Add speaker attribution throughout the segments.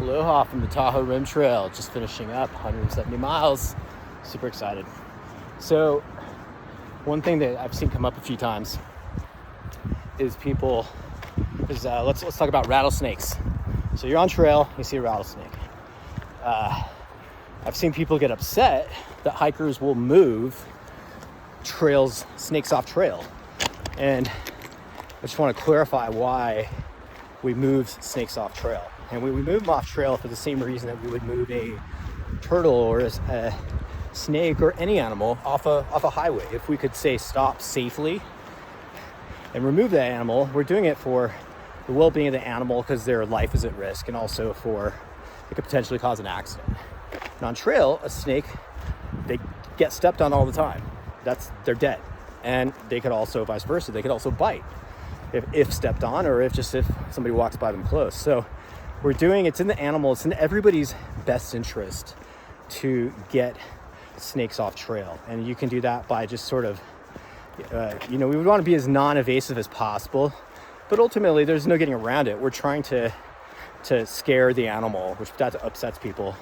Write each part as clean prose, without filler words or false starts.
Speaker 1: Aloha from the Tahoe Rim Trail, just finishing up 170 miles. Super excited. So one thing that I've seen come up a few times is let's talk about rattlesnakes. So you're on trail, you see a rattlesnake. I've seen people get upset that hikers will move snakes off trail. And I just want to clarify why we move snakes off trail. And we move them off trail for the same reason that we would move a turtle or a snake or any animal off a highway. If we could say stop safely and remove that animal, we're doing it for the well-being of the animal because their life is at risk, and also it could potentially cause an accident. And on trail, a snake, they get stepped on all the time. They're dead. And they could also, vice versa, they could also bite if stepped on, or if somebody walks by them close. So it's in the animal, it's in everybody's best interest to get snakes off trail. And you can do that by just sort of, we would want to be as non-invasive as possible, but ultimately there's no getting around it. We're trying to scare the animal, which that upsets people,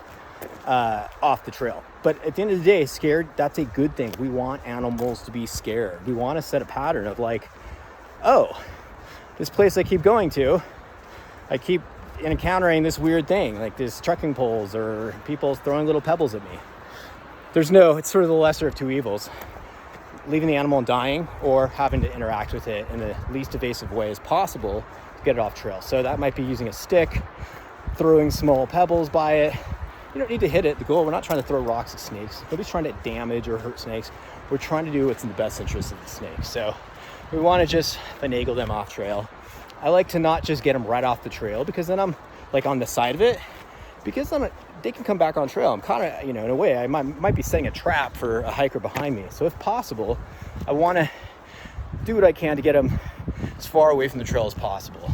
Speaker 1: off the trail. But at the end of the day, scared, that's a good thing. We want animals to be scared. We want to set a pattern of like, oh, this place I keep going to, I keep encountering this weird thing, like this trekking poles or people throwing little pebbles at me. It's sort of the lesser of two evils. Leaving the animal and dying, or having to interact with it in the least evasive way as possible to get it off trail. So that might be using a stick, throwing small pebbles by it. You don't need to hit it. We're not trying to throw rocks at snakes. Nobody's trying to damage or hurt snakes. We're trying to do what's in the best interest of the snake. So we want to just finagle them off trail. I like to not just get them right off the trail, because then I'm like on the side of it, because they can come back on trail. I'm kind of, in a way, I might be setting a trap for a hiker behind me. So if possible, I want to do what I can to get them as far away from the trail as possible.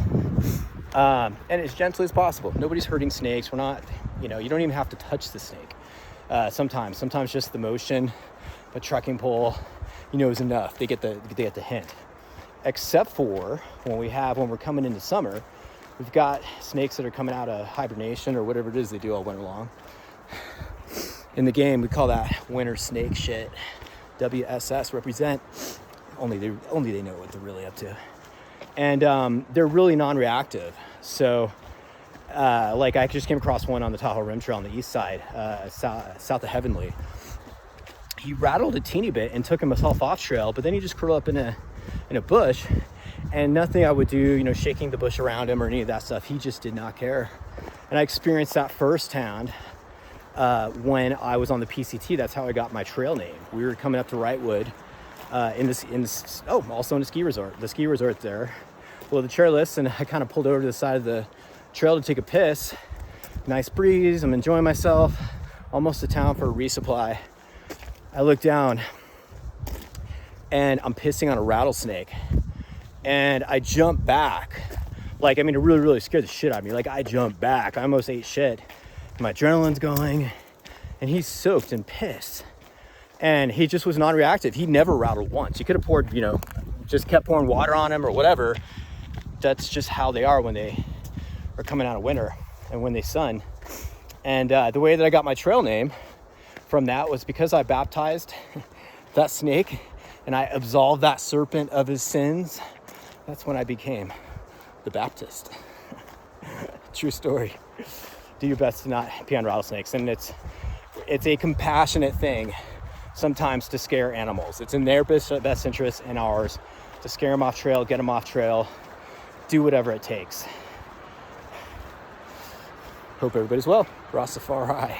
Speaker 1: And as gently as possible. Nobody's hurting snakes. We're not, you don't even have to touch the snake. Sometimes just the motion, a trekking pole, is enough. They get the hint. Except for when we're coming into summer, we've got snakes that are coming out of hibernation or whatever it is they do all winter long. In the game, we call that winter snake shit. WSS, represent. Only they know what they're really up to. And they're really non-reactive. So, I just came across one on the Tahoe Rim Trail on the east side, south of Heavenly. He rattled a teeny bit and took himself off trail, but then he just curled up in a bush, and nothing I would do, shaking the bush around him or any of that stuff. He just did not care. And I experienced that firsthand when I was on the PCT. That's how I got my trail name. We were coming up to Wrightwood also in a ski resort. The ski resort there, below the chairlifts, and I kind of pulled over to the side of the trail to take a piss. Nice breeze. I'm enjoying myself. Almost to town for a resupply. I look down and I'm pissing on a rattlesnake, and I jump back. It really, really scared the shit out of me. I jumped back. I almost ate shit. My adrenaline's going, and he's soaked in piss. And he just was non-reactive. He never rattled once. You could have poured, just kept pouring water on him or whatever. That's just how they are when they are coming out of winter and when they sun. And the way that I got my trail name from that was because I baptized that snake and I absolved that serpent of his sins. That's when I became the Baptist. True story. Do your best to not pee on rattlesnakes. And it's a compassionate thing sometimes to scare animals. It's in their best interest and ours to scare them off trail, get them off trail, do whatever it takes. Hope everybody's well. Rastafari.